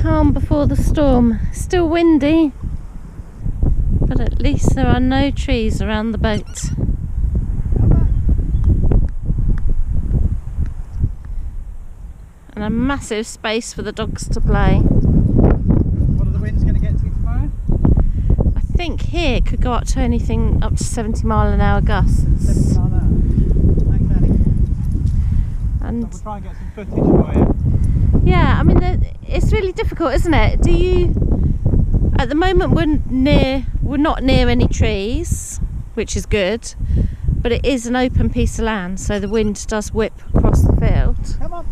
calm before the storm. Still windy, but at least there are no trees around the boat. And a massive space for the dogs to play. What are the winds going to get to tomorrow? I think here could go up to anything up to 70 mile an hour gusts. 70 mile an hour. Thanks, Annie. And So we'll try and get some footage for you. yeah, I mean, it's really difficult, isn't it? At the moment we're not near any trees, which is good, but it is an open piece of land, so the wind does whip across the field. Come on.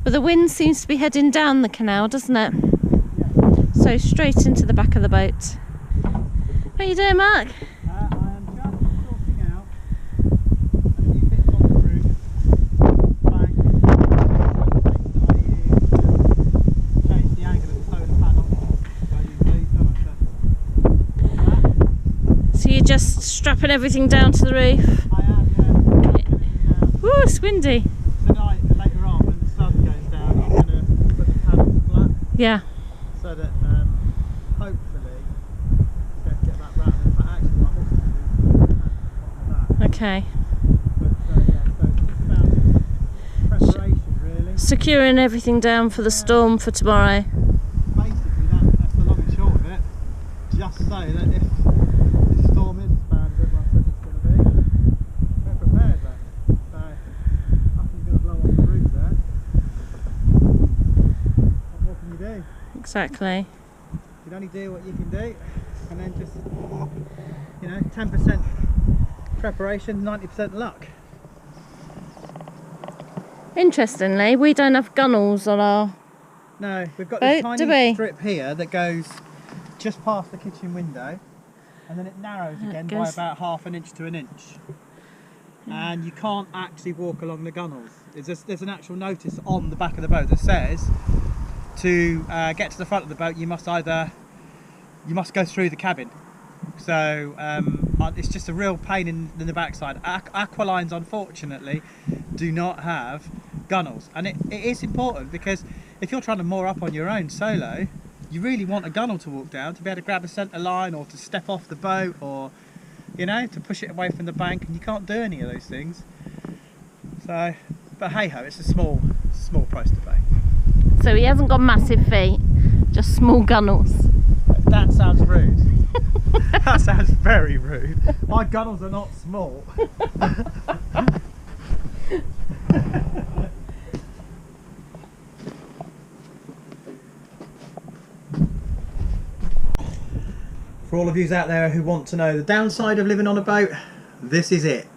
But the wind seems to be heading down the canal, doesn't it? Yeah. So straight into the back of the boat. What are you doing, Mark? I am just sorting out a few bits on the roof, plank, change the angle of the solar panel. So you see so So you're just strapping everything down to the roof? I am, yeah. Ooh, it's windy. Tonight, later on, when the sun goes down, I'm going to put the panels flat Yeah. so that hopefully don't get that rattling. But actually, what I'm also going to do is put the panels on that. Okay. But yeah, so it's just about preparation really. Securing everything down for the storm for tomorrow. Basically, that's the long and short of it. Just so that if the storm is as bad as everyone says it's going to be, we're prepared then. So, nothing's going to blow off the roof there. What more can you do? Exactly. You can only do what you can do, and then just, 10% preparation, 90% luck. Interestingly, we don't have gunnels on our... No, we've got Boat, this do tiny we? strip here that goes just past the kitchen window, and then it narrows again by goes- about half an inch to an inch. And you can't actually walk along the gunnels. There's an actual notice on the back of the boat that says to get to the front of the boat you must go through the cabin. So it's just a real pain in the backside. Aqualines unfortunately do not have gunnels, and it is important because if you're trying to moor up on your own solo, you really want a gunnel to walk down to be able to grab a centre line or to step off the boat or to push it away from the bank, and you can't do any of those things. So, but hey ho, it's a small price to pay. So he hasn't got massive feet, just small gunnels. That sounds rude. That sounds very rude. My gunnels are not small. For all of you out there who want to know the downside of living on a boat, this is it.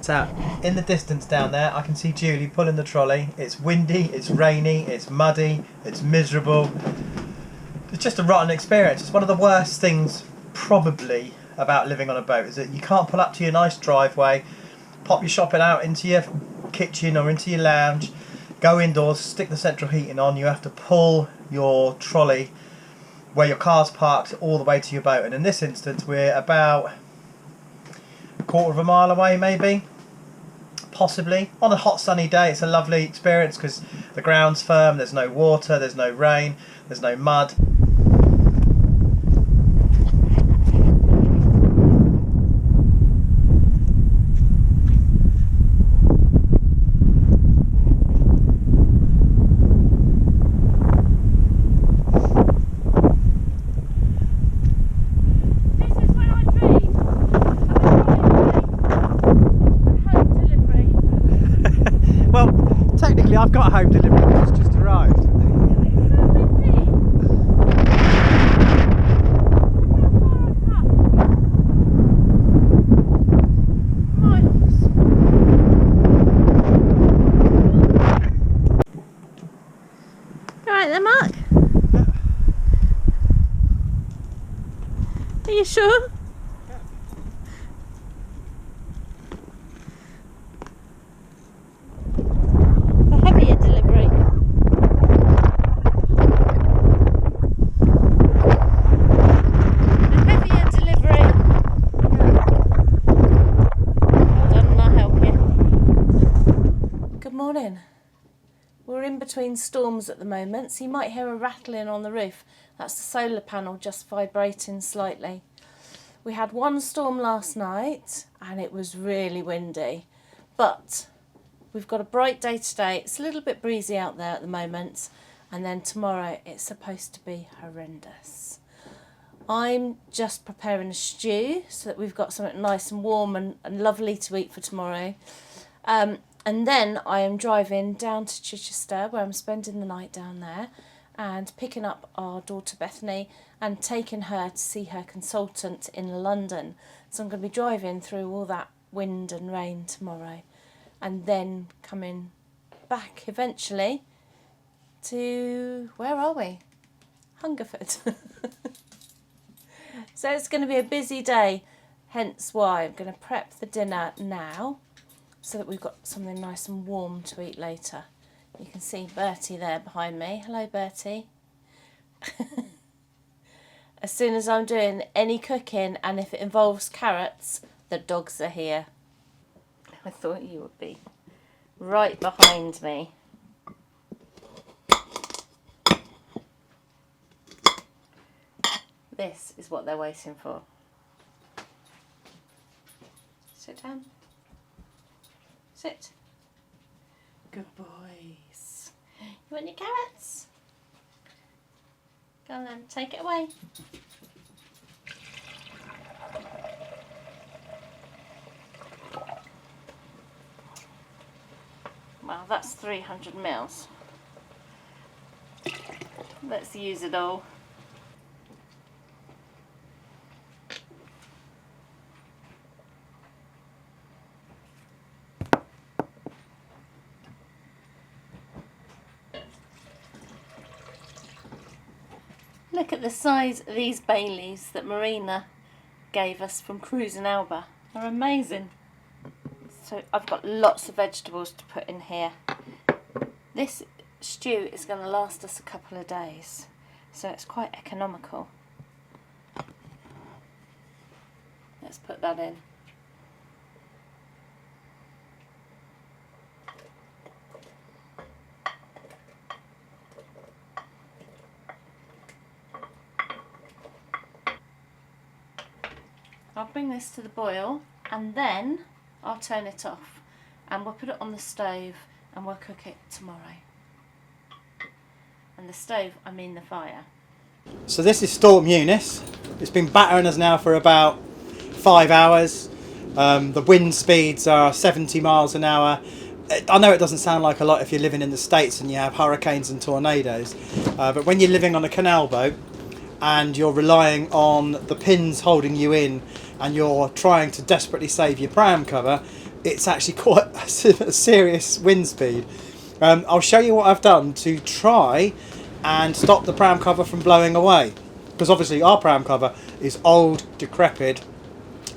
So, in the distance down there, I can see Julie pulling the trolley. It's windy, it's rainy, it's muddy, it's miserable. It's just a rotten experience. It's one of the worst things probably about living on a boat is that you can't pull up to your nice driveway, pop your shopping out into your kitchen or into your lounge, go indoors, stick the central heating on. You have to pull your trolley where your car's parked all the way to your boat, and in this instance we're about a quarter of a mile away, maybe, possibly. On a hot sunny day it's a lovely experience because the ground's firm, there's no water, there's no rain, there's no mud. Technically I've got a home delivery which has just arrived. Alright then, Mark. Are you sure? in between storms at the moment, so you might hear a rattling on the roof. That's the solar panel just vibrating slightly. We had one storm last night and it was really windy, but we've got a bright day today. It's a little bit breezy out there at the moment, and then tomorrow it's supposed to be horrendous. I'm just preparing a stew so that we've got something nice and warm and lovely to eat for tomorrow. And then I am driving down to Chichester, where I'm spending the night down there, and picking up our daughter Bethany and taking her to see her consultant in London. So I'm going to be driving through all that wind and rain tomorrow, and then coming back eventually to, where are we? Hungerford. So it's going to be a busy day, hence why I'm going to prep the dinner now so that we've got something nice and warm to eat later. You can see Bertie there behind me. Hello, Bertie. As soon as I'm doing any cooking, and if it involves carrots, the dogs are here. I thought you would be right behind me. This is what they're waiting for. Sit down. Sit. Good boys. You want your carrots? Go on then, take it away. Well, that's 300 mils. Let's use it all. Look at the size of these Baileys that Marina gave us from cruising Alba. They're amazing. So I've got lots of vegetables to put in here. This stew is going to last us a couple of days, so it's quite economical. Let's put that in. I'll bring this to the boil and then I'll turn it off and we'll put it on the stove and we'll cook it tomorrow. And the stove, I mean the fire. So this is Storm Eunice. It's been battering us now for about 5 hours. The wind speeds are 70 miles an hour. I know it doesn't sound like a lot if you're living in the States and you have hurricanes and tornadoes, but when you're living on a canal boat and you're relying on the pins holding you in and you're trying to desperately save your pram cover, it's actually quite a serious wind speed. I'll show you what I've done to try and stop the pram cover from blowing away, because obviously our pram cover is old, decrepit,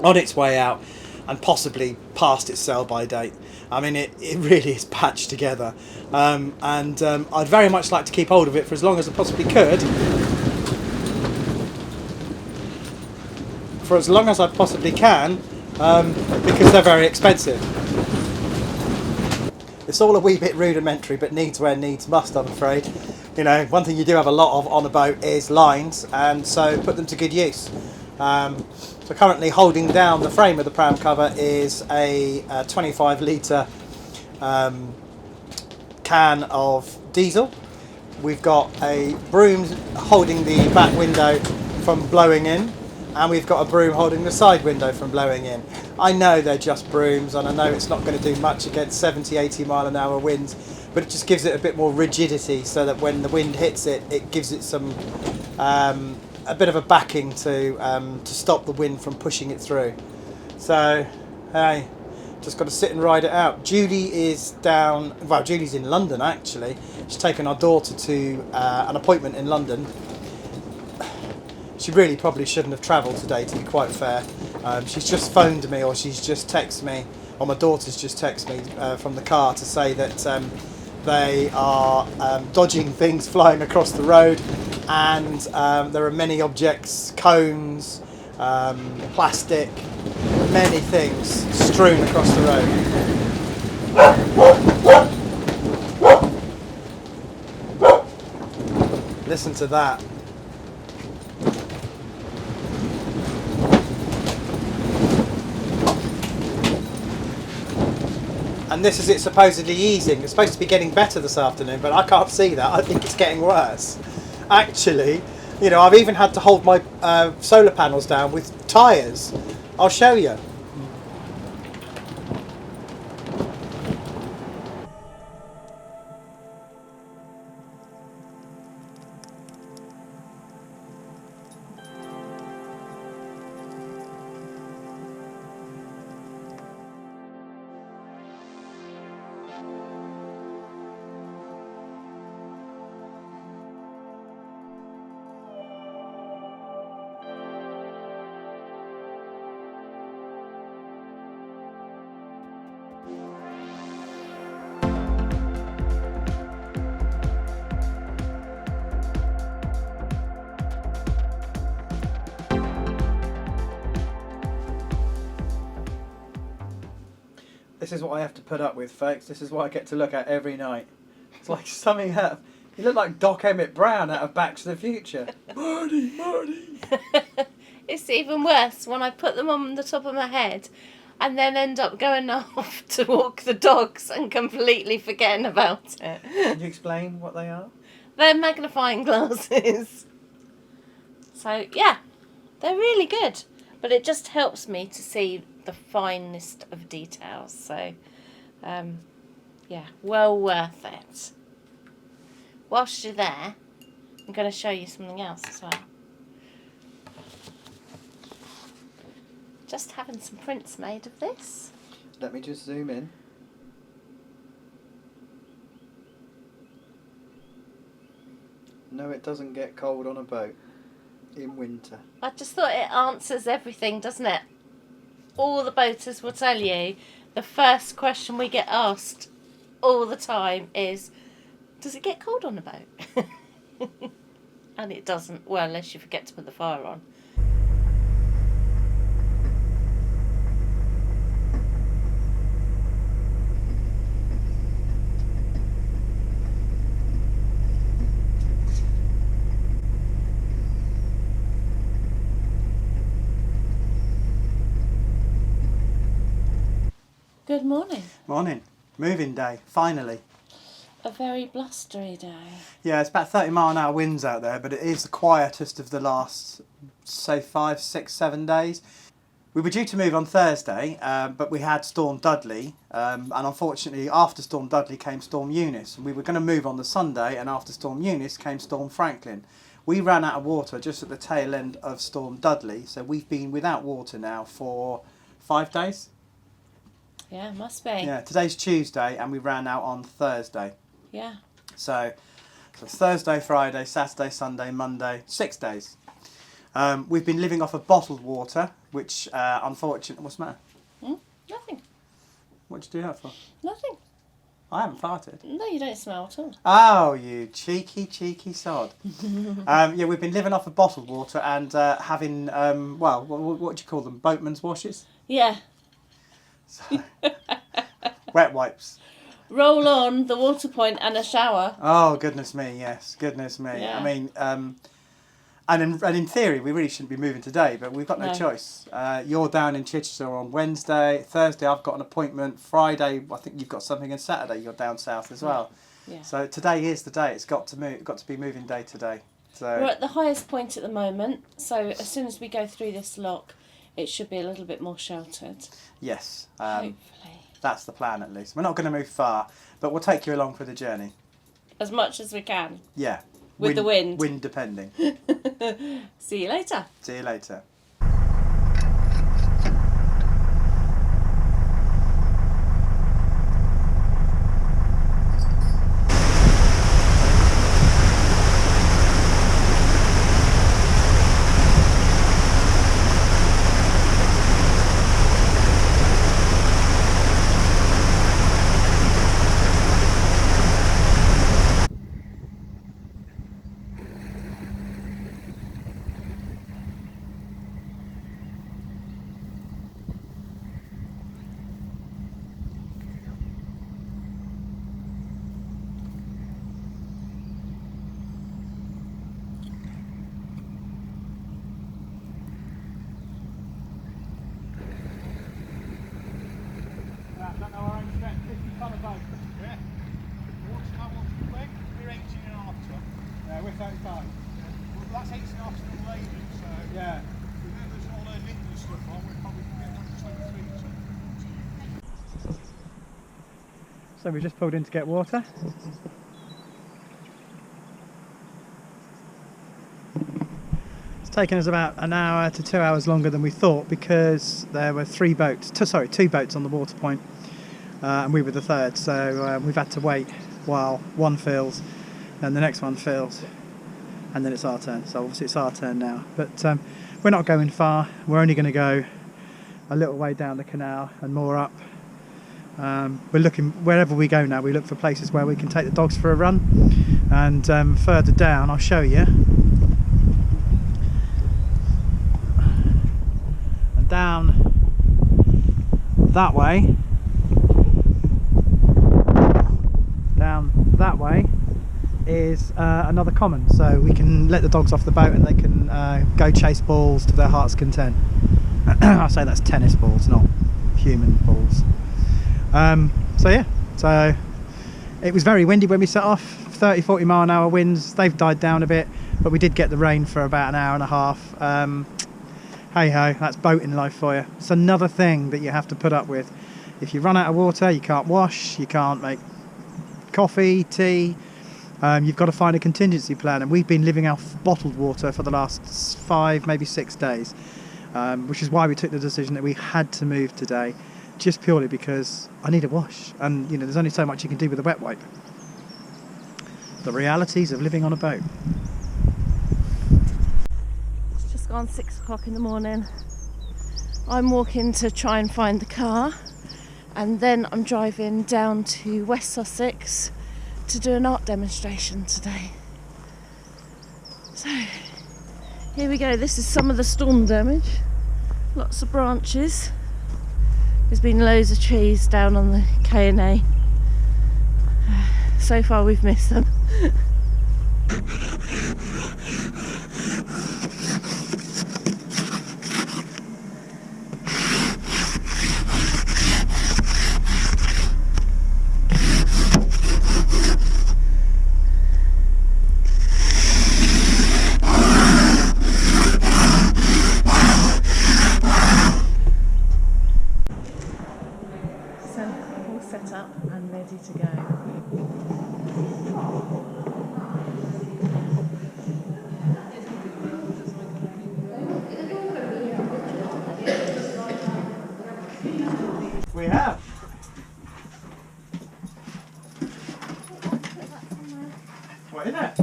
on its way out and possibly past its sell-by date. I mean, it really is patched together, and I'd very much like to keep hold of it for as long as I possibly could. For as long as I possibly can, because they're very expensive. It's all a wee bit rudimentary, but needs where needs must, I'm afraid. You know, one thing you do have a lot of on a boat is lines, and so put them to good use. So currently holding down the frame of the pram cover is a 25 litre can of diesel. We've got a broom holding the back window from blowing in, and we've got a broom holding the side window from blowing in. I know they're just brooms, and I know it's not going to do much against 70-80 mile an hour winds, but it just gives it a bit more rigidity so that when the wind hits it, it gives it some a bit of a backing to stop the wind from pushing it through. So, hey, just got to sit and ride it out. Julie is down, well, Julie's in London actually. She's taken our daughter to an appointment in London. She really probably shouldn't have travelled today, to be quite fair. She's just phoned me, or she's just texted me, or my daughter's just texted me from the car to say that they are dodging things flying across the road, and there are many objects, cones, plastic, many things strewn across the road. Listen to that. And this is it supposedly easing. It's supposed to be getting better this afternoon, but I can't see that. I think it's getting worse. Actually, you know, I've even had to hold my solar panels down with tyres. I'll show you. This is what I have to put up with, folks. This is what I get to look at every night. It's like summing up. You look like Doc Emmett Brown out of Back to the Future. Marty, Marty. It's even worse when I put them on the top of my head and then end up going off to walk the dogs and completely forgetting about it. Can you explain what they are? They're magnifying glasses. So, yeah, they're really good. But it just helps me to see the finest of details. So, yeah, well worth it. Whilst you're there, I'm going to show you something else as well. Just having some prints made of this. Let me just zoom in. No, it doesn't get cold on a boat in winter. I just thought it answers everything, doesn't it? All the boaters will tell you the first question we get asked all the time is, does it get cold on a boat? And it doesn't, well, unless you forget to put the fire on. Good morning. Morning. Moving day, finally. A very blustery day. Yeah, it's about 30-mile-an-hour winds out there, but it is the quietest of the last, say, 5, 6, 7 days. We were due to move on Thursday, but we had Storm Dudley, and unfortunately after Storm Dudley came Storm Eunice. And we were going to move on the Sunday, and after Storm Eunice came Storm Franklin. We ran out of water just at the tail end of Storm Dudley, so we've been without water now for 5 days. Yeah, must be. Yeah, today's Tuesday, and we ran out on Thursday. Yeah. So Thursday, Friday, Saturday, Sunday, Monday, 6 days. We've been living off of bottled water, which unfortunately... What's the matter? Nothing. What'd you do that for? Nothing. I haven't farted. No, you don't smell at all. Oh, you cheeky, cheeky sod. Yeah, we've been living off of bottled water and having, well, what do you call them? Boatman's washes? Yeah. So, wet wipes. Roll on the water point and a shower. Oh, goodness me, yes. Goodness me. Yeah. I mean, and in theory, we really shouldn't be moving today, but we've got no choice. You're down in Chichester on Wednesday. Thursday, I've got an appointment. Friday, I think you've got something, and Saturday, you're down south as well. Yeah. So today is the day. It's got to move. Got to be moving day today. So we're at the highest point at the moment. So as soon as we go through this lock, it should be a little bit more sheltered. Yes. Hopefully. That's the plan, at least. We're not going to move far, but we'll take you along for the journey. As much as we can. Yeah. With the wind. Wind depending. See you later. See you later. So we just pulled in to get water. It's taken us about an hour to 2 hours longer than we thought because there were two boats on the water point, and we were the third. So we've had to wait while one fills and the next one fills, and then it's our turn. So obviously it's our turn now. But we're not going far. We're only going to go a little way down the canal and more up. We're looking, wherever we go now, we look for places where we can take the dogs for a run, and further down I'll show you, and down that way is another common, so we can let the dogs off the boat and they can go chase balls to their heart's content. I say that's tennis balls, not human balls. So yeah, so it was very windy when we set off, 30-40 mile an hour winds. They've died down a bit, but we did get the rain for about an hour and a half. Hey ho, that's boating life for you. It's another thing that you have to put up with. If you run out of water, you can't wash, you can't make coffee, tea. You've got to find a contingency plan, and we've been living off bottled water for the last 5, maybe 6 days, which is why we took the decision that we had to move today, just purely because I need a wash, and you know, there's only so much you can do with a wet wipe. The realities of living on a boat. It's just gone 6 o'clock in the morning. I'm walking to try and find the car, and then I'm driving down to West Sussex to do an art demonstration today. So here we go. This is some of the storm damage. Lots of branches. There's been loads of trees down on the K&A. So far we've missed them. Set up and ready to go. We have. What is it?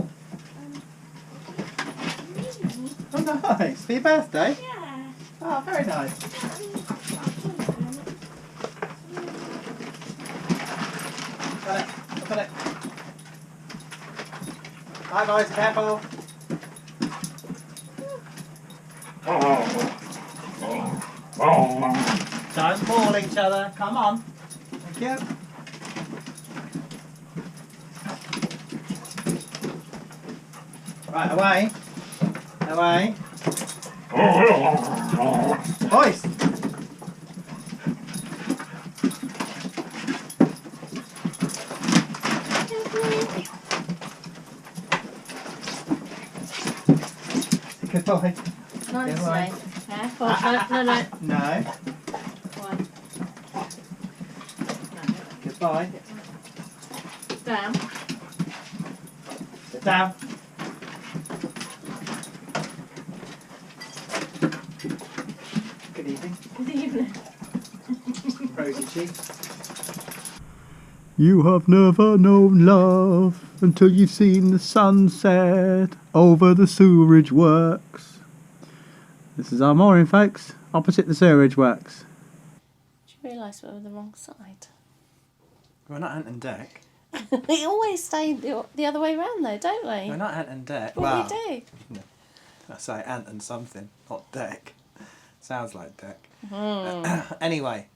Oh nice, for your birthday? Yeah. Oh, very nice. Put it. Hi guys, careful. Don't maul each other. Come on. Thank you. Right, away. Away. Boys. Good boy. Nicely. Careful. No. No. One. No. Good boy. Down. Sit down. Good evening. Good evening. Rosy cheeks. You have never known love until you've seen the sunset over the sewerage works. This is our mooring, folks, opposite the sewerage works. Do you realise we're on the wrong side? We're not Ant and Deck. We always stay the other way around though, don't we? We're not Ant and Deck. Well, we do. No, I say Ant and something, not Deck. Sounds like Deck. Anyway,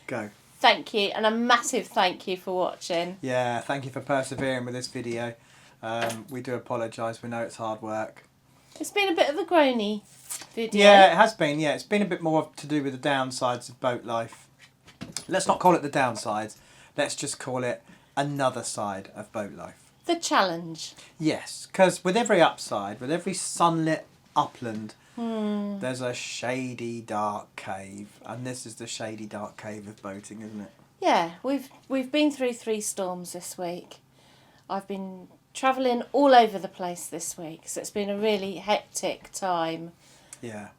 go. Thank you, and a massive thank you for watching. Yeah, thank you for persevering with this video. We do apologise, we know it's hard work. It's been a bit of a groany video. Yeah, it has been, yeah. It's been a bit more to do with the downsides of boat life. Let's not call it the downsides. Let's just call it another side of boat life. The challenge. Yes, because with every upside, with every sunlit upland, there's a shady, dark cave. And this is the shady, dark cave of boating, isn't it? Yeah, we've been through 3 storms this week. I've been travelling all over the place this week, so it's been a really hectic time. Yeah.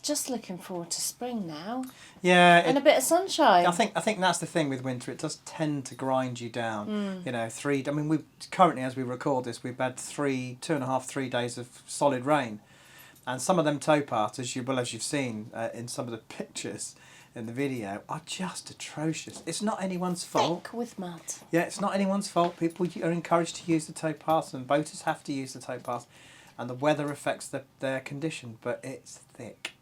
Just looking forward to spring now. Yeah. And a bit of sunshine. I think that's the thing with winter. It does tend to grind you down. You know, we currently, as we record this, we've had 2.5, 3 days of solid rain, and some of them towpaths, as you've seen in some of the pictures in the video, are just atrocious. It's not anyone's fault. Thick with mud. Yeah, it's not anyone's fault. People are encouraged to use the towpaths, and boaters have to use the towpaths, and the weather affects their condition, but it's thick.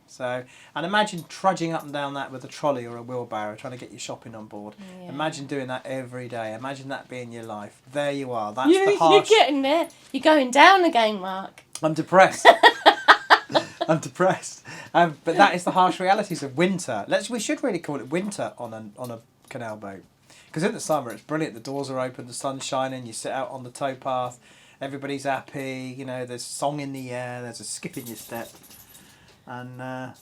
So, and imagine trudging up and down that with a trolley or a wheelbarrow trying to get your shopping on board. Yeah. Imagine doing that every day. Imagine that being your life. There you are. That's the harsh... You're getting there. You're going down again, Mark. I'm depressed. I'm depressed. But that is the harsh realities of winter. We should really call it winter on a canal boat. Because in the summer it's brilliant. The doors are open, the sun's shining, you sit out on the towpath, everybody's happy, you know, there's song in the air, there's a skip in your step. And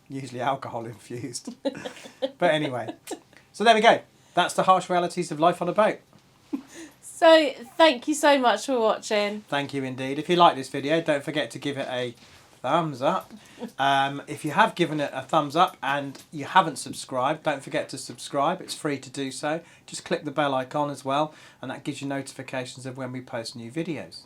usually alcohol infused. But anyway, so there we go. That's the harsh realities of life on a boat. So thank you so much for watching. Thank you indeed. If you like this video, don't forget to give it a thumbs up. If you have given it a thumbs up and you haven't subscribed, don't forget to subscribe. It's free to do so. Just click the bell icon as well, and that gives you notifications of when we post new videos.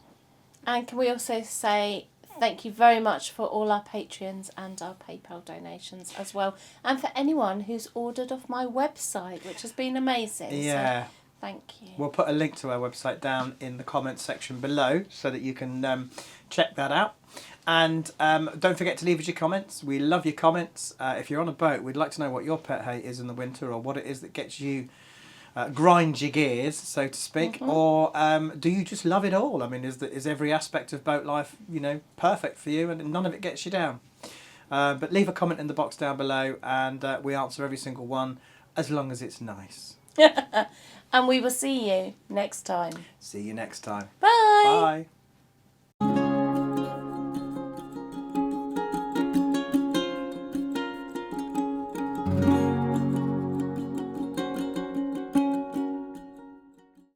And can we also say thank you very much for all our Patreons and our PayPal donations as well. And for anyone who's ordered off my website, which has been amazing. Yeah. So thank you. We'll put a link to our website down in the comments section below so that you can check that out. And don't forget to leave us your comments. We love your comments. If you're on a boat, we'd like to know what your pet hate is in the winter, or what it is that gets you... grind your gears, so to speak, or do you just love it all? I mean, is every aspect of boat life, you know, perfect for you, and none of it gets you down? But leave a comment in the box down below, and we answer every single one, as long as it's nice. And we will see you next time. See you next time. Bye. Bye.